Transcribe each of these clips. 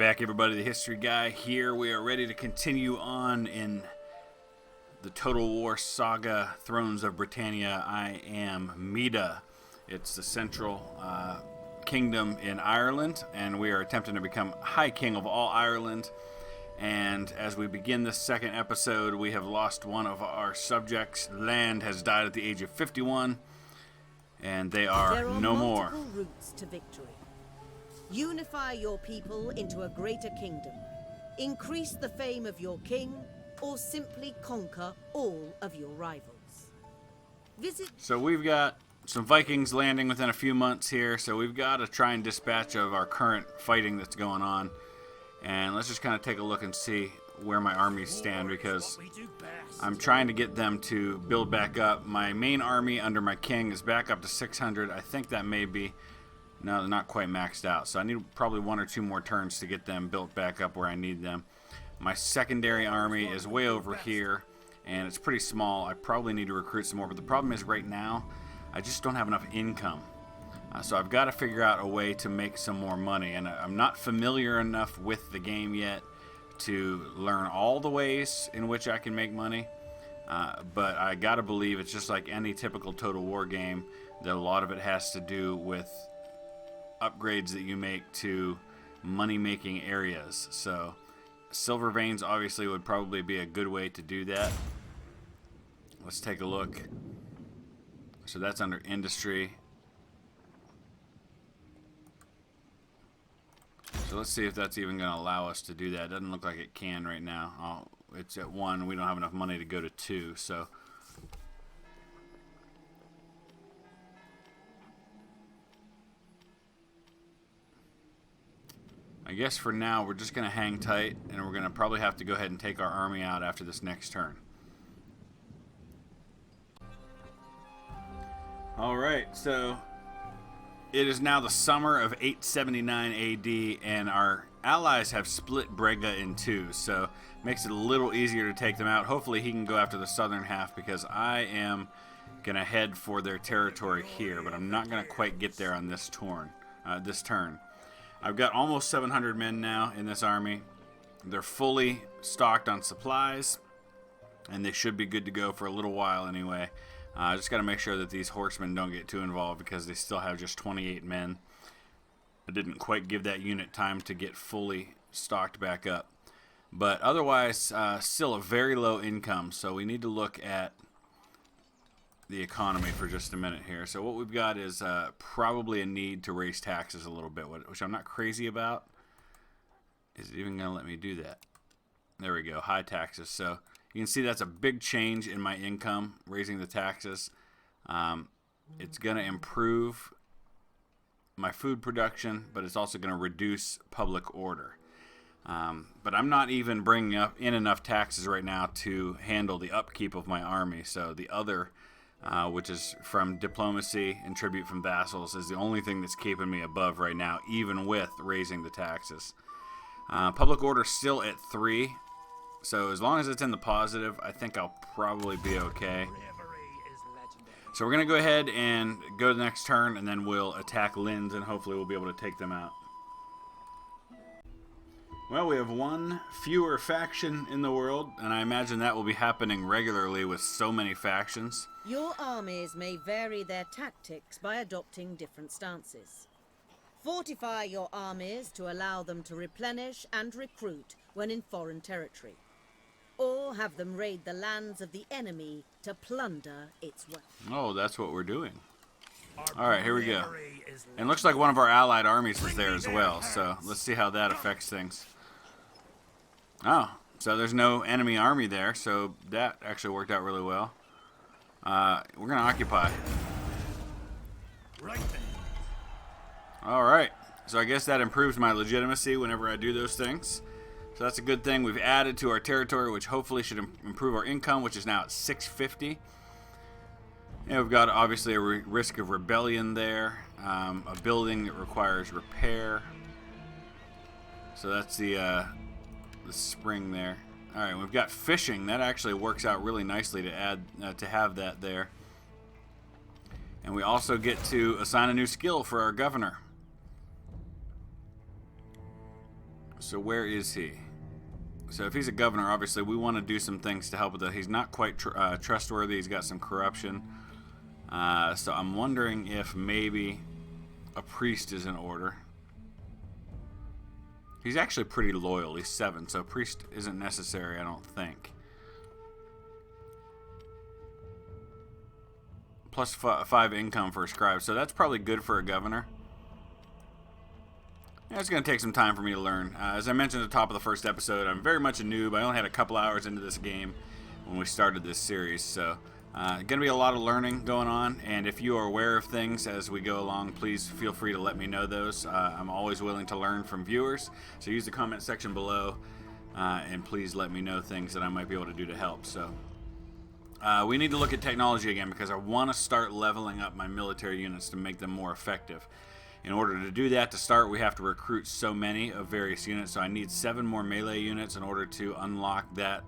back, everybody. The History Guy here. We are ready to continue on in the Total War Saga, Thrones of Britannia. I am MIDE. It's the central kingdom in Ireland, and we are attempting to become High King of all Ireland. And as we begin this second episode, we have lost one of our subjects. Land has died at the age of 51, and they are no more. There are multiple routes to victory. Unify your people into a greater kingdom. Increase the fame of your king, or simply conquer all of your rivals. So we've got some Vikings landing within a few months here, so we've got to try and dispatch of our current fighting that's going on. And let's just kind of take a look and see where my armies stand, because I'm trying to get them to build back up. My main army under my king is back up to 600. I think that may be... No, they're not quite maxed out, so I need probably one or two more turns to get them built back up where I need them. My secondary army is way over here, and it's pretty small. I probably need to recruit some more, but the problem is right now, I just don't have enough income. So I've got to figure out a way to make some more money, and I'm not familiar enough with the game yet to learn all the ways in which I can make money. But I got to believe it's just like any typical Total War game, that a lot of it has to do with upgrades that you make to money-making areas. So silver veins obviously would probably be a good way to do that. Let's take a look. So that's under industry. So let's see if that's even going to allow us to do that. It doesn't look like it can right now. Oh, it's at 1. We don't have enough money to go to 2. So I guess for now we're just going to hang tight, and we're going to probably have to go ahead and take our army out after this next turn. Alright, so it is now the summer of 879 AD, and our allies have split Brega in two, so it makes it a little easier to take them out. Hopefully he can go after the southern half, because I am going to head for their territory here, but I'm not going to quite get there on this turn. I've got almost 700 men now in this army. They're fully stocked on supplies, and they should be good to go for a little while anyway. I just got to make sure that these horsemen don't get too involved, because they still have just 28 men. I didn't quite give that unit time to get fully stocked back up. But otherwise, still a very low income, so we need to look at the economy for just a minute here. So what we've got is probably a need to raise taxes a little bit, which I'm not crazy about. Is it even going to let me do that? There we go, high taxes. So you can see that's a big change in my income, raising the taxes. It's going to improve my food production, but it's also going to reduce public order. But I'm not even bringing in enough taxes right now to handle the upkeep of my army. So the other, which is from diplomacy and tribute from vassals, is the only thing that's keeping me above right now, even with raising the taxes. Public order still at 3. So as long as it's in the positive, I think I'll probably be okay. So we're going to go ahead and go to the next turn, and then we'll attack Linz, and hopefully we'll be able to take them out. Well, we have one fewer faction in the world, and I imagine that will be happening regularly with so many factions. Your armies may vary their tactics by adopting different stances. Fortify your armies to allow them to replenish and recruit when in foreign territory. Or have them raid the lands of the enemy to plunder its wealth. Oh, that's what we're doing. Alright, here we go. And it looks like one of our allied armies is there as well, so let's see how that affects things. Oh, so there's no enemy army there, so that actually worked out really well. We're going to occupy. Alright, so I guess that improves my legitimacy whenever I do those things. So that's a good thing. We've added to our territory, which hopefully should improve our income, which is now at 650. And we've got obviously a risk of rebellion there. A building that requires repair. So that's the spring there. All right, we've got fishing. That actually works out really nicely to add to have that there. And we also get to assign a new skill for our governor. So where is he? So if he's a governor, obviously we want to do some things to help with that. He's not quite trustworthy. He's got some corruption. So I'm wondering if maybe a priest is in order. He's actually pretty loyal. He's 7, so a priest isn't necessary, I don't think. Plus 5 income for a scribe, so that's probably good for a governor. Yeah, it's going to take some time for me to learn. As I mentioned at the top of the first episode, I'm very much a noob. I only had a couple hours into this game when we started this series, so going to be a lot of learning going on, and if you are aware of things as we go along, please feel free to let me know those. I'm always willing to learn from viewers, so use the comment section below, and please let me know things that I might be able to do to help. So we need to look at technology again, because I want to start leveling up my military units to make them more effective. In order to do that, to start, we have to recruit so many of various units, so I need 7 more melee units in order to unlock that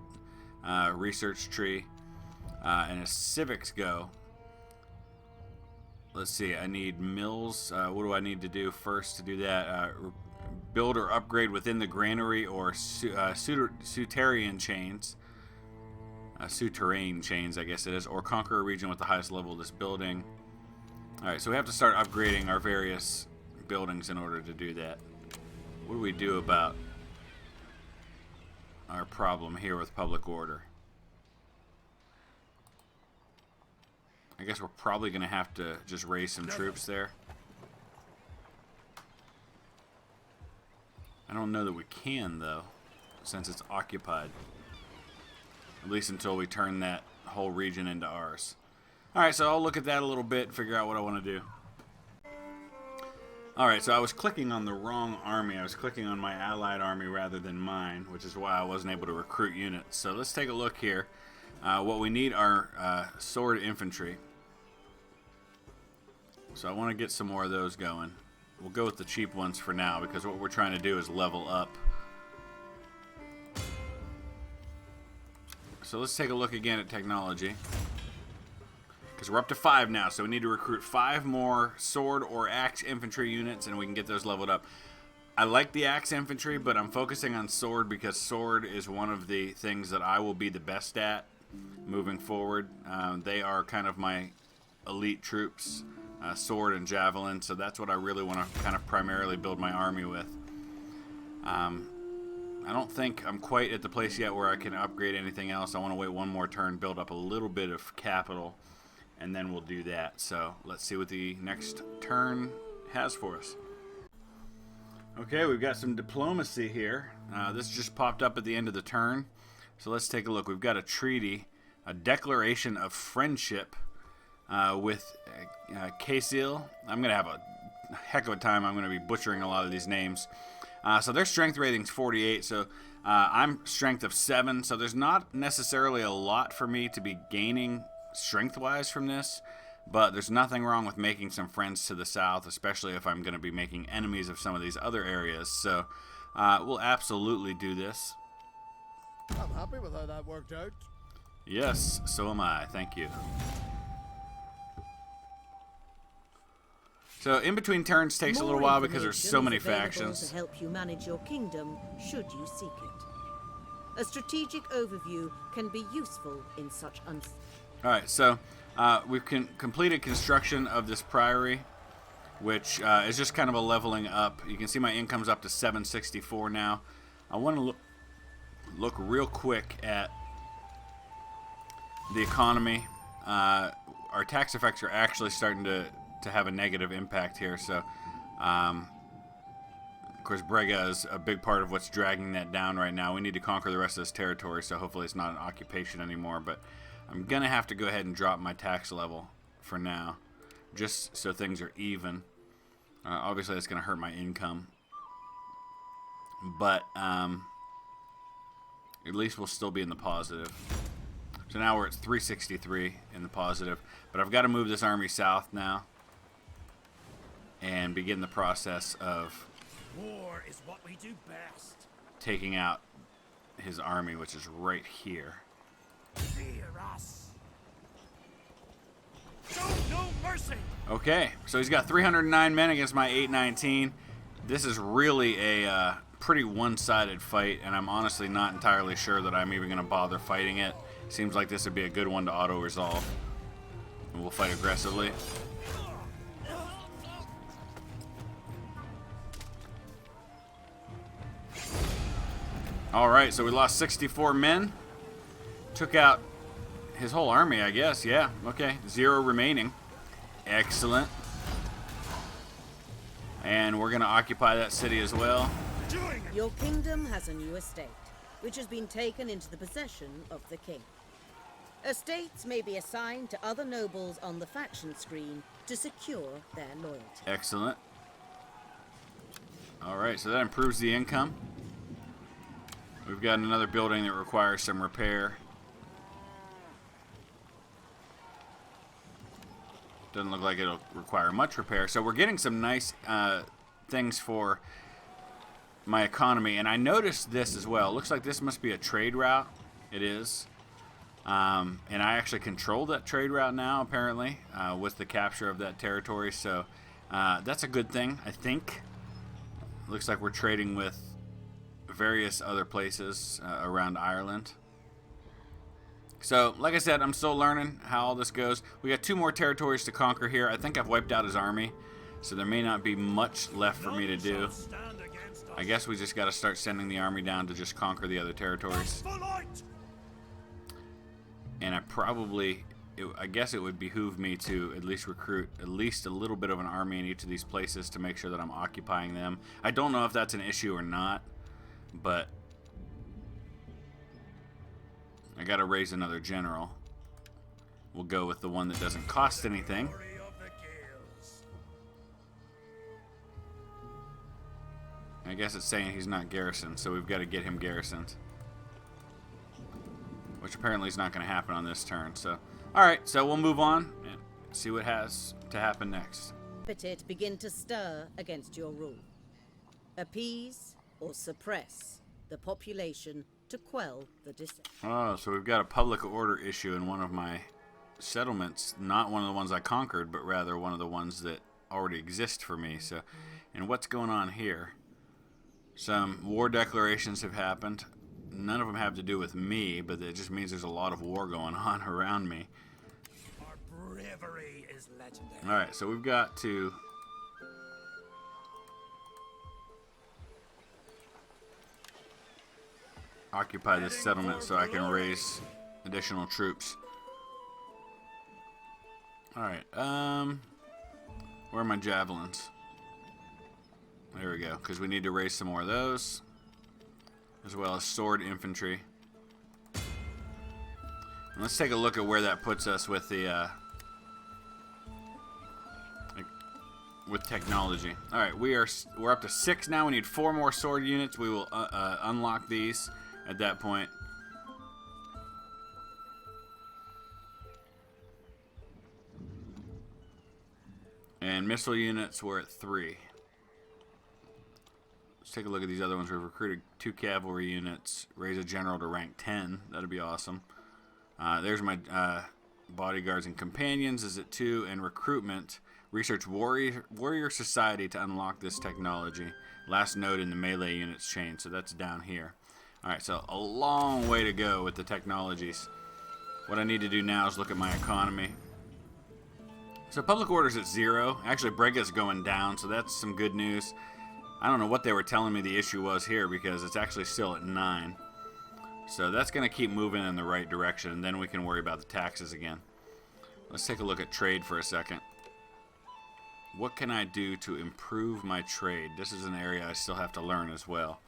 research tree. And as civics go, let's see, I need mills. What do I need to do first to do that? Build or upgrade within the granary or souterrain chains. Souterrain chains, I guess it is. Or conquer a region with the highest level of this building. Alright, so we have to start upgrading our various buildings in order to do that. What do we do about our problem here with public order? I guess we're probably going to have to just raise some troops there. I don't know that we can, though, since it's occupied. At least until we turn that whole region into ours. Alright, so I'll look at that a little bit and figure out what I want to do. Alright, so I was clicking on the wrong army. I was clicking on my allied army rather than mine, which is why I wasn't able to recruit units. So let's take a look here. What we need are sword infantry. So I want to get some more of those going. We'll go with the cheap ones for now, because what we're trying to do is level up. So let's take a look again at technology. Because we're up to 5 now, so we need to recruit 5 more sword or axe infantry units, and we can get those leveled up. I like the axe infantry, but I'm focusing on sword because sword is one of the things that I will be the best at moving forward. They are kind of my elite troops. Sword and javelin, so that's what I really want to kind of primarily build my army with. I don't think I'm quite at the place yet where I can upgrade anything else. I want to wait one more turn, build up a little bit of capital, and then we'll do that. So let's see what the next turn has for us. Okay, we've got some diplomacy here. This just popped up at the end of the turn, so let's take a look. We've got a treaty, a declaration of friendship with Casil. I'm going to have a heck of a time. I'm going to be butchering a lot of these names. So their strength rating's 48, so I'm strength of 7, so there's not necessarily a lot for me to be gaining strength-wise from this, but there's nothing wrong with making some friends to the south, especially if I'm going to be making enemies of some of these other areas. So we'll absolutely do this. I'm happy with how that worked out. Yes, so am I. Thank you. So in between turns takes a little while because there's so many factions. To help you manage your kingdom, should you seek it. A strategic overview can be useful in such All right, so we've completed construction of this priory, which is just kind of a leveling up. You can see my income's up to 764 now. I want to look real quick at the economy. Our tax effects are actually starting to have a negative impact here, so of course Brega is a big part of what's dragging that down right now. We need to conquer the rest of this territory, so hopefully it's not an occupation anymore, but I'm gonna have to go ahead and drop my tax level for now, just so things are even. Obviously that's gonna hurt my income, but at least we'll still be in the positive. So now we're at 363 in the positive, but I've got to move this army south now and begin the process of War is what we do best. taking out his army, which is right here. Fear us. Show no mercy. Okay, so he's got 309 men against my 819. This is really a pretty one-sided fight, and I'm honestly not entirely sure that I'm even going to bother fighting it. Seems like this would be a good one to auto-resolve. And we'll fight aggressively. Alright, so we lost 64 men. Took out his whole army, I guess. Yeah, okay. 0 remaining. Excellent. And we're going to occupy that city as well. Your kingdom has a new estate, which has been taken into the possession of the king. Estates may be assigned to other nobles on the faction screen to secure their loyalty. Excellent. Alright, so that improves the income. We've got another building that requires some repair. Doesn't look like it'll require much repair. So we're getting some nice things for my economy. And I noticed this as well. It looks like this must be a trade route. It is. And I actually control that trade route now, apparently, with the capture of that territory. So that's a good thing, I think. Looks like we're trading with various other places around Ireland. So, like I said, I'm still learning how all this goes. We got 2 more territories to conquer here. I think I've wiped out his army, so there may not be much left for me to do. I guess we just got to start sending the army down to just conquer the other territories. And I guess it would behoove me to at least recruit at least a little bit of an army in each of these places to make sure that I'm occupying them. I don't know if that's an issue or not, but I gotta raise another general. We'll go with the one that doesn't cost anything. I guess it's saying he's not garrisoned, so we've got to get him garrisoned. Which apparently is not going to happen on this turn. So, alright, so we'll move on and see what has to happen next. Appetite begin to stir against your rule. Appease or suppress the population to quell the dissent. Oh, so we've got a public order issue in one of my settlements. Not one of the ones I conquered, but rather one of the ones that already exist for me. So, and what's going on here? Some war declarations have happened. None of them have to do with me, but it just means there's a lot of war going on around me. Our bravery is legendary. Alright, so we've got to occupy this settlement so I can raise additional troops. Alright, where are my javelins? There we go, because we need to raise some more of those, as well as sword infantry. And let's take a look at where that puts us with the with technology. All right, we're up to 6 now. We need 4 more sword units. We will unlock these at that point. And missile units, we're at 3. Let's take a look at these other ones. We've recruited 2 cavalry units. Raise a general to rank 10. That'd be awesome. There's my bodyguards and companions is at 2. And recruitment. Research warrior society to unlock this technology. Last node in the melee units chain. So that's down here. Alright, so a long way to go with the technologies. What I need to do now is look at my economy. So public order's at 0. Actually, Brega's going down, so that's some good news. I don't know what they were telling me the issue was here because it's actually still at 9. So that's going to keep moving in the right direction, and then we can worry about the taxes again. Let's take a look at trade for a second. What can I do to improve my trade? This is an area I still have to learn as well.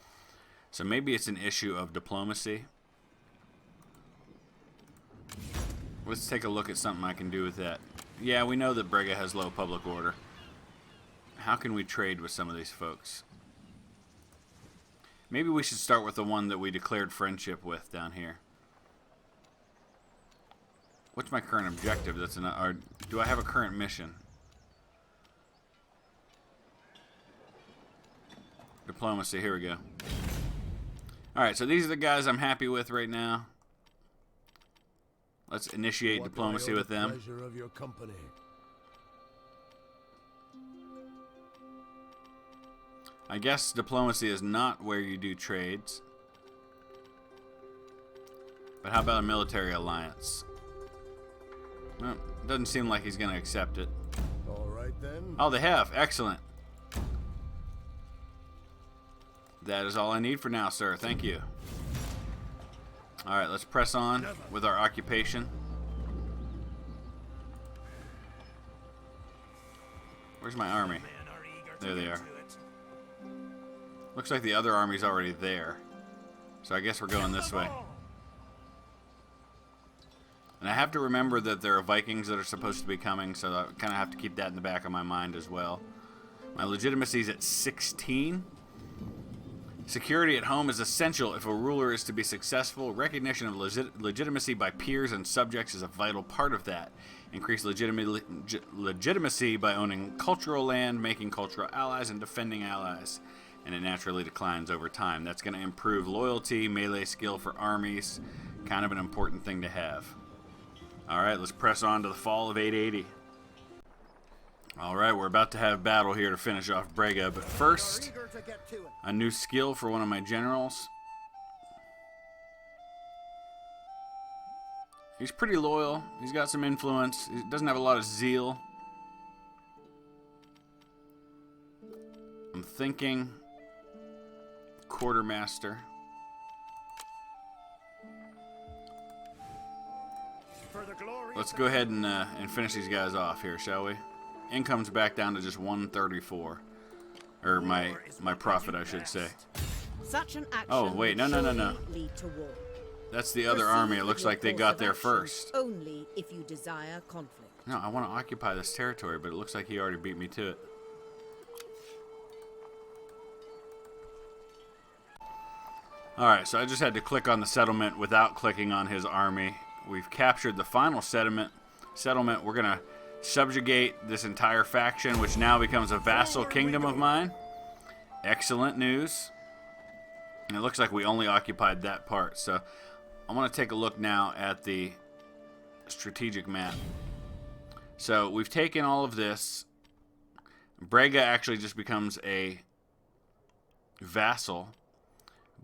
So maybe it's an issue of diplomacy. Let's take a look at something I can do with that. Yeah, we know that Brega has low public order. How can we trade with some of these folks? Maybe we should start with the one that we declared friendship with down here. What's my current objective? Or do I have a current mission? Diplomacy, here we go. Alright, so these are the guys I'm happy with right now. Let's initiate diplomacy with them. Pleasure of your company. I guess diplomacy is not where you do trades. But how about a military alliance? Well, doesn't seem like he's going to accept it. All right then. Oh, they have. Excellent. That is all I need for now, sir. Thank you. All right, let's press on with our occupation. Where's my army? There they are. Looks like the other army's already there. So I guess we're going this way. And I have to remember that there are Vikings that are supposed to be coming, so I kind of have to keep that in the back of my mind as well. My legitimacy is at 16. Security at home is essential if a ruler is to be successful. Recognition of legitimacy by peers and subjects is a vital part of that. Increase legitimacy by owning cultural land, making cultural allies, and defending allies. And it naturally declines over time. That's going to improve loyalty, melee skill for armies. Kind of an important thing to have. Alright, let's press on to the fall of 880. Alright, we're about to have battle here to finish off Brega, but first, a new skill for one of my generals. He's pretty loyal. He's got some influence. He doesn't have a lot of zeal. I'm thinking quartermaster. Let's go ahead and finish these guys off here, shall we? Income's back down to just 134. Or my profit, I should say. Such an action oh, wait, no. lead to war. That's the other army. It looks like they got there first. Only if you desire conflict. No, I want to occupy this territory, but it looks like he already beat me to it. Alright, so I just had to click on the settlement without clicking on his army. We've captured the final settlement. We're going to subjugate this entire faction, which now becomes a vassal kingdom of mine. Excellent news. And it looks like we only occupied that part. So I want to take a look now at the strategic map. So we've taken all of this. Brega actually just becomes a vassal.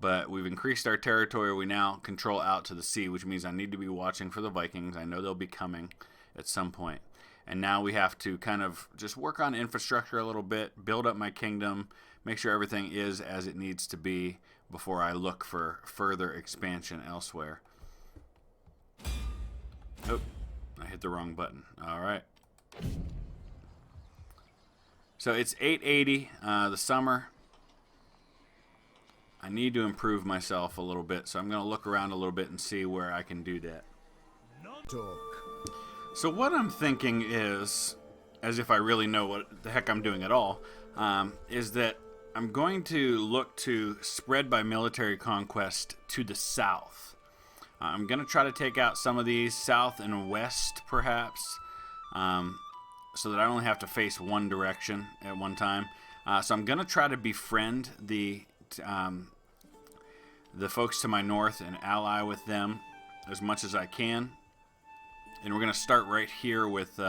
But we've increased our territory. We now control out to the sea, which means I need to be watching for the Vikings. I know they'll be coming at some point. And now we have to kind of just work on infrastructure a little bit, build up my kingdom, make sure everything is as it needs to be before I look for further expansion elsewhere. Oh, I hit the wrong button. All right. So it's 880, the summer. I need to improve myself a little bit, so I'm going to look around a little bit and see where I can do that. So what I'm thinking is, as if I really know what the heck I'm doing at all, is that I'm going to look to spread by military conquest to the south. I'm going to try to take out some of these south and west, perhaps, so that I only have to face one direction at one time. So I'm going to try to befriend the folks to my north and ally with them as much as I can. And we're going to start right here with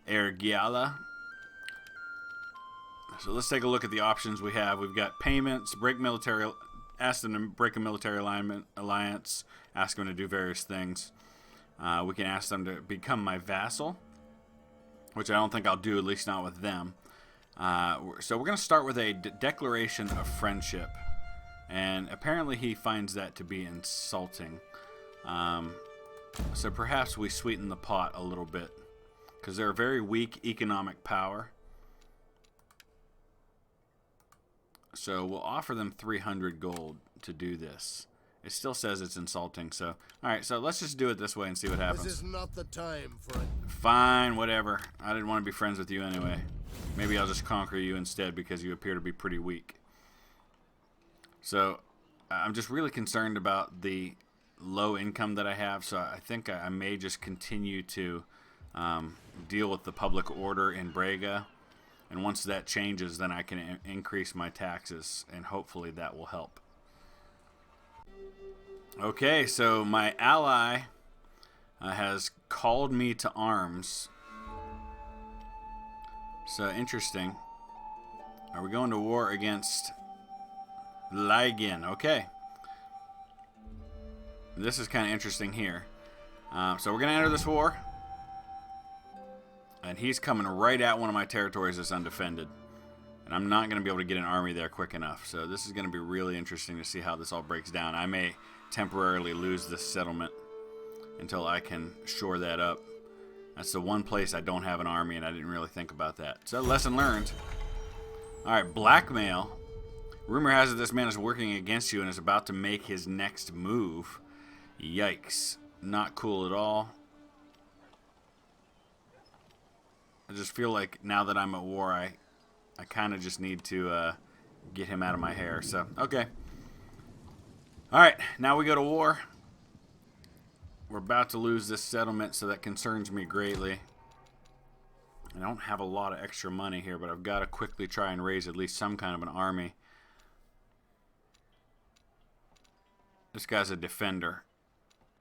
Ergiala. So let's take a look at the options we have. We've got payments, ask them to break a military alliance, ask them to do various things. We can ask them to become my vassal, which I don't think I'll do, at least not with them. So we're going to start with a declaration of friendship. And apparently he finds that to be insulting. So perhaps we sweeten the pot a little bit, because they're a very weak economic power. So we'll offer them 300 gold to do this. It still says it's insulting, so... Alright, so let's just do it this way and see what happens. This is not the time for it. Fine, whatever. I didn't want to be friends with you anyway. Maybe I'll just conquer you instead because you appear to be pretty weak. So, I'm just really concerned about the low income that I have, so I think I may just continue to deal with the public order in Brega. And once that changes, then I can increase my taxes, and hopefully that will help. Okay, so my ally has called me to arms. So, interesting. Are we going to war against Ligen. Okay. This is kind of interesting here. So we're going to enter this war. And he's coming right at one of my territories that's undefended. And I'm not going to be able to get an army there quick enough. So this is going to be really interesting to see how this all breaks down. I may temporarily lose this settlement until I can shore that up. That's the one place I don't have an army, and I didn't really think about that. So lesson learned. Alright, Blackmail. Rumor has it this man is working against you and is about to make his next move. Yikes. Not cool at all. I just feel like now that I'm at war, I kind of just need to get him out of my hair. So, okay. Alright, now we go to war. We're about to lose this settlement, so that concerns me greatly. I don't have a lot of extra money here, but I've got to quickly try and raise at least some kind of an army. This guy's a defender,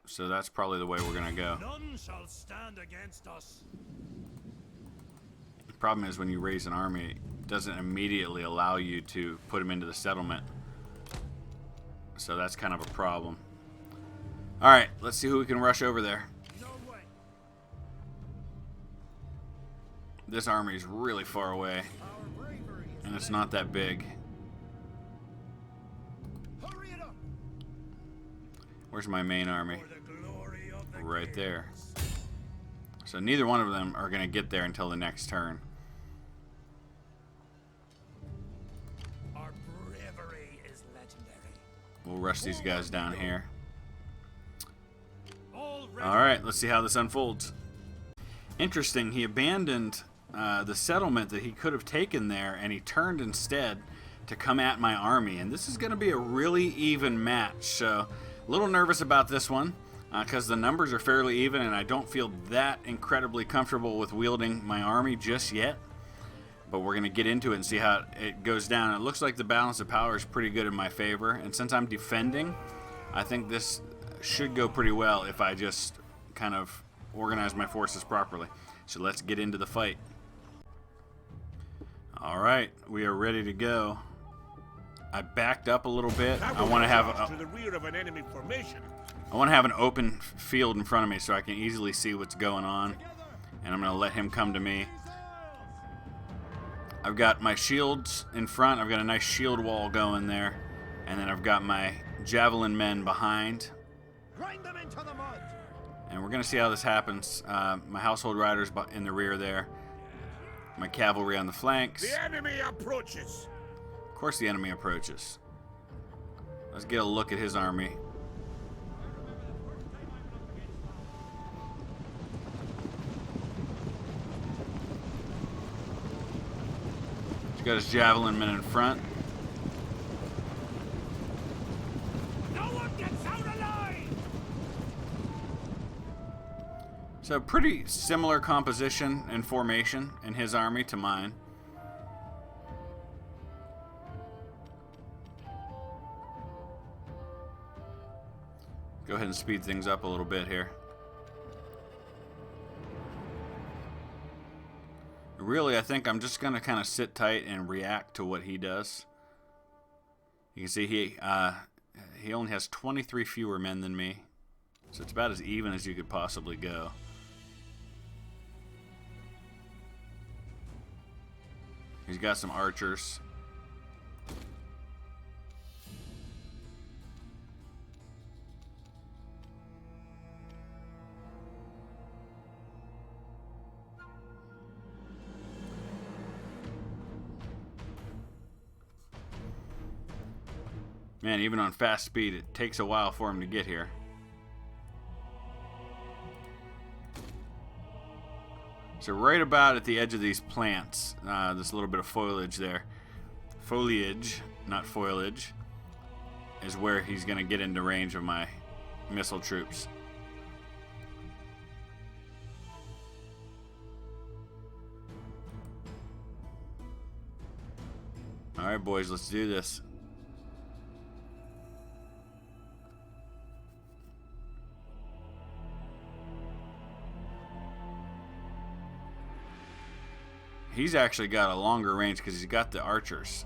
so that's probably the way we're going to go. None shall stand against us. The problem is when you raise an army, it doesn't immediately allow you to put them into the settlement. So that's kind of a problem. Alright, let's see who we can rush over there. No way. This army is really far away, Our bravery is and it's not that big. Hurry it up. Where's my main army? For the glory of the Right king. there. So neither one of them are going to get there until the next turn. Our bravery is legendary. We'll rush these guys down here. All ready. Alright, let's see how this unfolds. Interesting, he abandoned the settlement that he could have taken there, and he turned instead to come at my army. And this is going to be a really even match. So, a little nervous about this one, because the numbers are fairly even, and I don't feel that incredibly comfortable with wielding my army just yet. But we're going to get into it and see how it goes down. It looks like the balance of power is pretty good in my favor, and since I'm defending, I think this should go pretty well if I just kind of organize my forces properly. So let's get into the fight. Alright, we are ready to go. I backed up a little bit. I want to have to the rear of an enemy formation. an open field in front of me so I can easily see what's going on. And I'm going to let him come to me. I've got my shields in front. I've got a nice shield wall going there. And then I've got my javelin men behind. Grind them into the mud. And we're going to see how this happens. My household riders in the rear there. My cavalry on the flanks. The enemy approaches. Of course the enemy approaches. Let's get a look at his army. He's got his javelin men in front. No one gets out alive. So pretty similar composition and formation in his army to mine. Go ahead and speed things up a little bit here. Really, I think I'm just going to kind of sit tight and react to what he does. You can see he only has 23 fewer men than me. So it's about as even as you could possibly go. He's got some archers. Man, even on fast speed, it takes a while for him to get here. So right about at the edge of these plants, this little bit of foliage there, foliage, not foliage, is where he's going to get into range of my missile troops. All right, boys, let's do this. He's actually got a longer range because he's got the archers.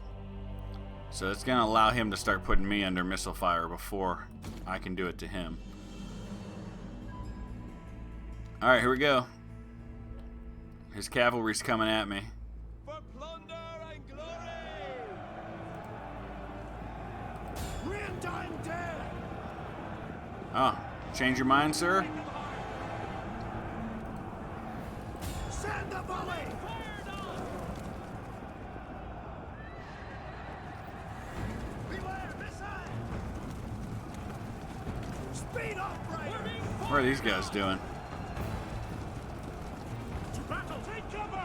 So it's going to allow him to start putting me under missile fire before I can do it to him. Alright, here we go. His cavalry's coming at me. For plunder and glory! Real-time dead! Oh, change your mind, sir? Send the volley! Beware, missile! Speed up, Ryder! What are these guys doing? To battle! Take cover!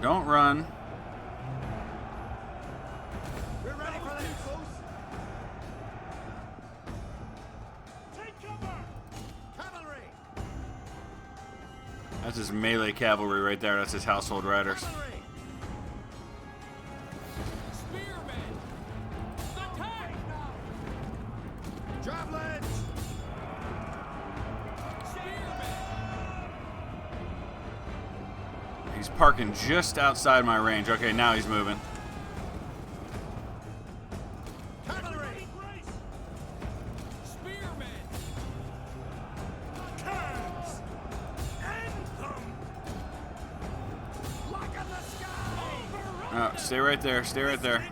Don't run. We're ready for this! Take cover! Cavalry! That's his melee cavalry right there. That's his household riders. Cavalry! Spearmen! Attack! Javelins! He's parking just outside my range. Okay, now he's moving. Cavalry! Spearmen! Curves! End them! Lock in the sky! Oh, stay right there. Stay right there.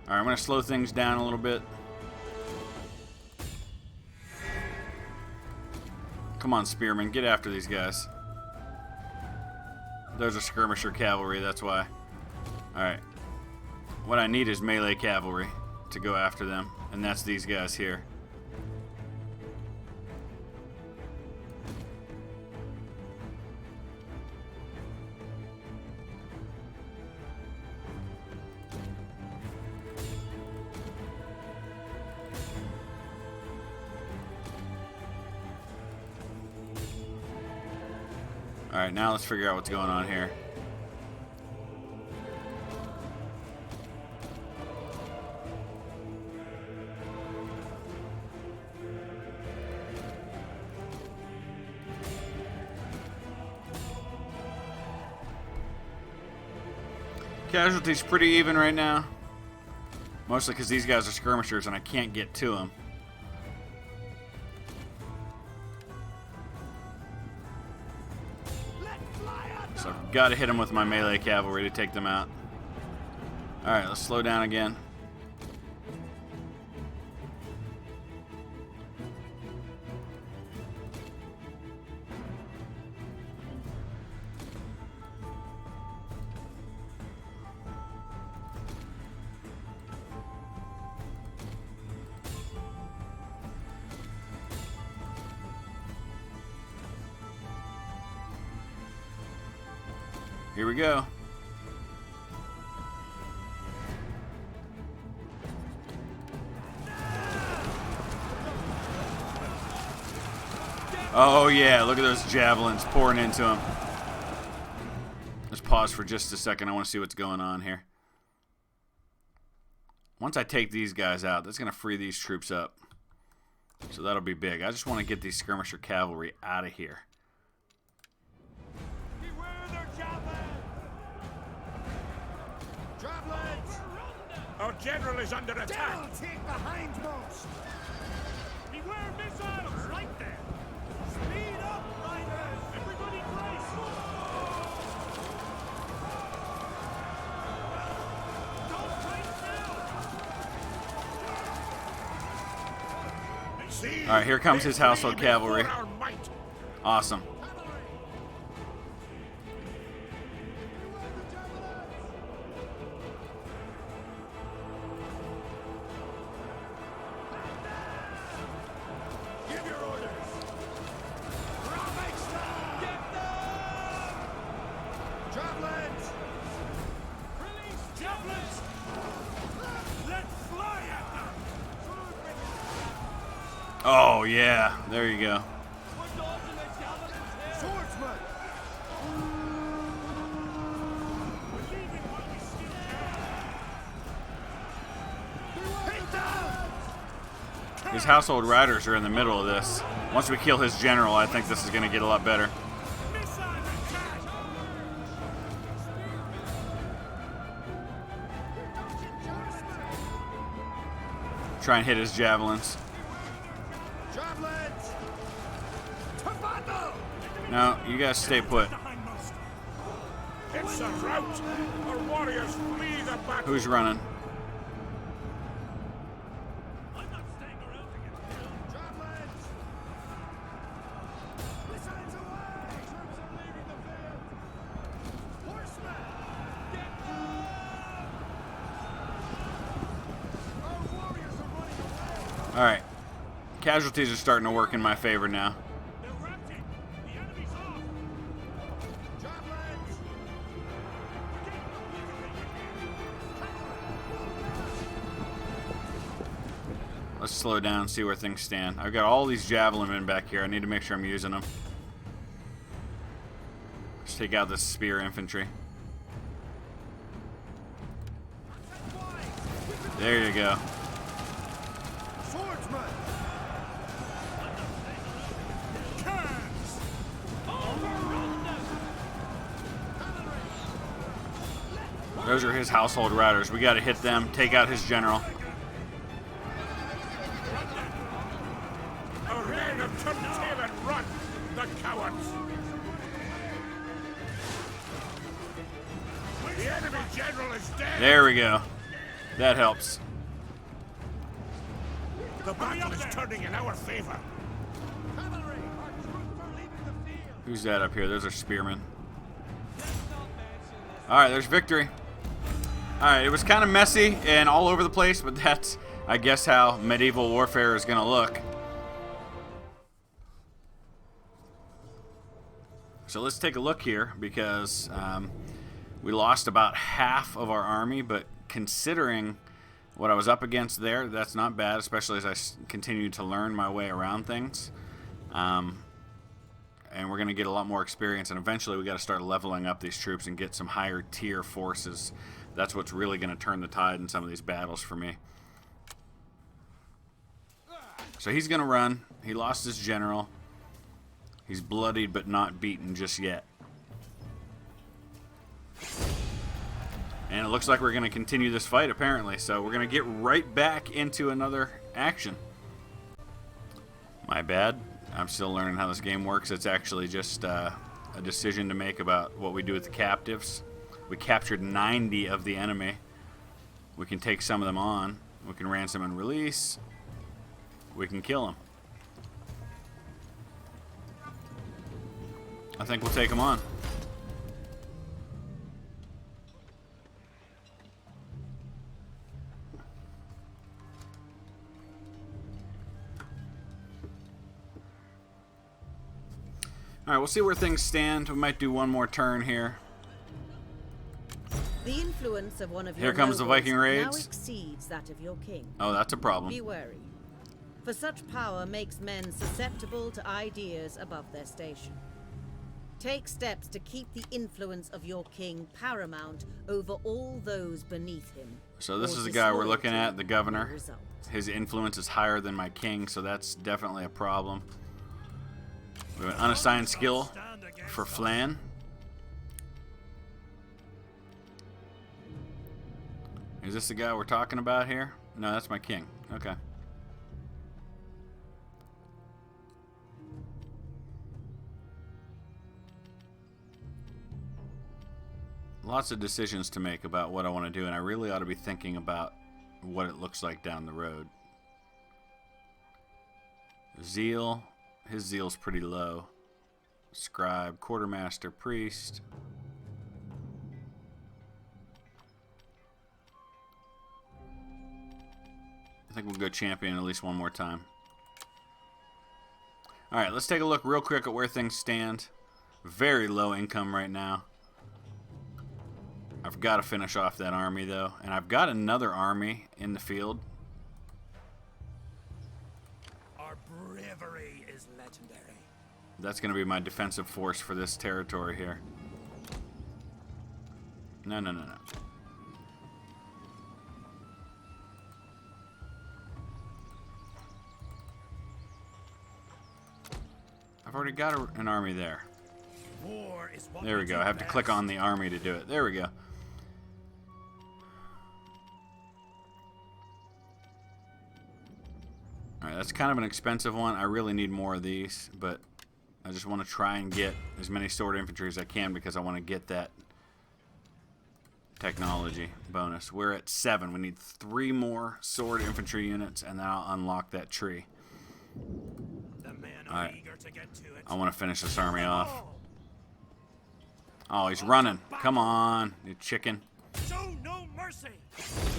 Alright, I'm going to slow things down a little bit. Come on, spearmen. Get after these guys. Those are skirmisher cavalry, that's why. Alright. What I need is melee cavalry to go after them, and that's these guys here. Alright, now let's figure out what's going on here. Casualties pretty even right now. Mostly because these guys are skirmishers and I can't get to them. So I've got to hit them with my melee cavalry to take them out. Alright, let's slow down again. Here we go. Oh yeah, look at those javelins pouring into him. Let's pause for just a second. I want to see what's going on here. Once I take these guys out, that's going to free these troops up. So that'll be big. I just want to get these skirmisher cavalry out of here. Javelins! Our general is under attack. Down! Take the hindmost! Beware missiles! Right there! Speed up, riders! Everybody brace! Don't break now! See? Alright, here comes his household They flee cavalry. before our might. Awesome. Give your orders! Javelins! Release javelins! Let's fly at them! Oh yeah, there you go. We're dodging the javelins here! Swordsman! We're leaving while we still can! Hit down! His household riders are in the middle of this. Once we kill his general, I think this is going to get a lot better. Missile attack! Try and hit his javelins. Javelins! To battle! No, you guys stay put. It's a rout. Our warriors flee the battle. Who's running? I'm not staying around to get killed. Javelins! Missiles away! Troops are leaving the field! Horsemen! Get down! Our warriors are running away! All right. Casualties are starting to work in my favor now. They're routing. The enemy's off. Javelins! Let's slow down and see where things stand. I've got all these javelin men back here. I need to make sure I'm using them. Let's take out this spear infantry. There you go. Swordsmen! Curse! Overrun them. Those are his household riders. We got to hit them, take out his general. Our men have turned tail and run. The cowards. The enemy general is dead. There we go. That helps. The battle is turning in our favor. Cavalry! Our troops are leaving the field! Who's that up here? Those are spearmen. Alright, there's victory. Alright, it was kind of messy and all over the place, but that's, I guess, how medieval warfare is going to look. So let's take a look here, because we lost about half of our army, but considering what I was up against there, that's not bad, especially as I continue to learn my way around things. And we're going to get a lot more experience, and eventually we got to start leveling up these troops and get some higher tier forces. That's what's really going to turn the tide in some of these battles for me. So he's going to run. He lost his general. He's bloodied but not beaten just yet. And it looks like we're going to continue this fight, apparently. So we're going to get right back into another action. My bad. I'm still learning how this game works. It's actually just a decision to make about what we do with the captives. We captured 90 of the enemy. We can take some of them on. We can ransom and release. We can kill them. I think we'll take them on. Alright, we'll see where things stand. We might do one more turn here. The influence of one of Here your comes the nobles Viking now raids. exceeds that of your king. Oh, that's a problem. Be wary, for such power makes men susceptible to ideas above their station. Take steps to keep the influence of your king paramount over all those beneath him. So this or is the guy we're disloyalty looking at, the governor. will result. His influence is higher than my king, so that's definitely a problem. We have an unassigned skill for Flan. Is this the guy we're talking about here? No, that's my king. Okay. Lots of decisions to make about what I want to do, and I really ought to be thinking about what it looks like down the road. Zeal. His zeal's pretty low. Scribe, quartermaster, priest. I think we'll go champion at least one more time. Alright, let's take a look real quick at where things stand. Very low income right now. I've got to finish off that army, though. And I've got another army in the field. Our bravery is legendary. That's going to be my defensive force for this territory here. No, no, no, no. I've already got an army there. War is what There we go. I have to click on the army to do it. There we go. Alright, that's kind of an expensive one. I really need more of these, but I just want to try and get as many sword infantry as I can because I want to get that technology bonus. We're at 7. We need 3 more sword infantry units, and then I'll unlock that tree. The men are Alright. eager to get to it. I want to finish this army off. Oh, he's running. Come on, you chicken. Show no mercy.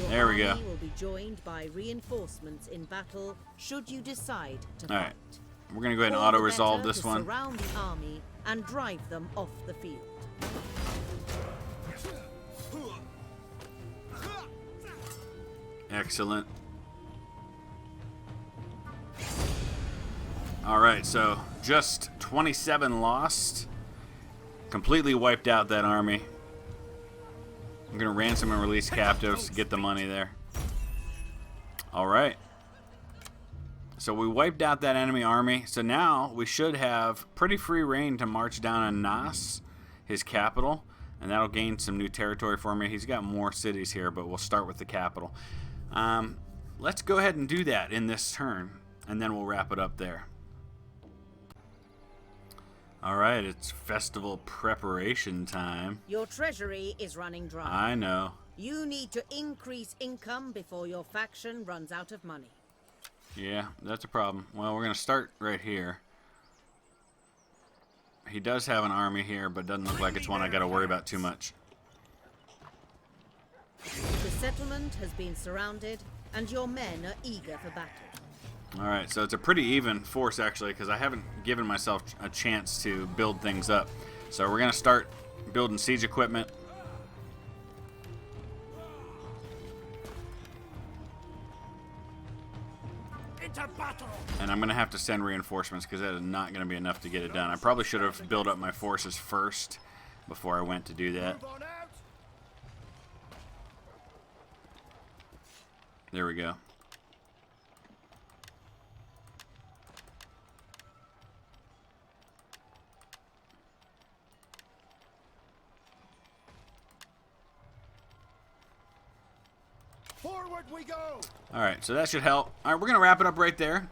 Your There we go. army will be joined by reinforcements in battle should you decide to Alright. fight. We're going to go ahead and All the auto-resolve better this to one. Surround the army and drive them off the field. Excellent. Alright, so just 27 lost. Completely wiped out that army. I'm going to ransom and release captives, get the money there. Alright. So we wiped out that enemy army. So now we should have pretty free reign to march down on Nas, his capital. And that'll gain some new territory for me. He's got more cities here, but we'll start with the capital. Let's go ahead and do that in this turn. And then we'll wrap it up there. Alright, it's festival preparation time. Your treasury is running dry. I know. You need to increase income before your faction runs out of money. Yeah, that's a problem. Well, we're going to start right here. He does have an army here, but doesn't look like it's one I got to worry about too much. The settlement has been surrounded, and your men are eager for battle. Alright, so it's a pretty even force, actually, because I haven't given myself a chance to build things up. So we're going to start building siege equipment. Into battle. And I'm going to have to send reinforcements because that is not going to be enough to get it done. I probably should have built up my forces first before I went to do that. Move on out. There we go. Forward we go. Alright, so that should help. Alright, we're going to wrap it up right there.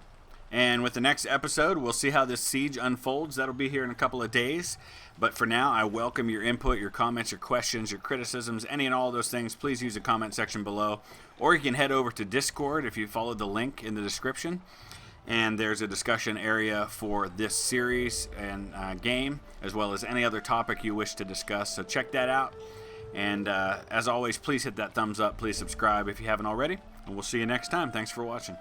And with the next episode, we'll see how this siege unfolds. That'll be here in a couple of days. But for now, I welcome your input, your comments, your questions, your criticisms, any and all of those things. Please use the comment section below. Or you can head over to Discord if you follow the link in the description. And there's a discussion area for this series and game, as well as any other topic you wish to discuss. So check that out. And as always, please hit that thumbs up. Please subscribe if you haven't already. And we'll see you next time. Thanks for watching.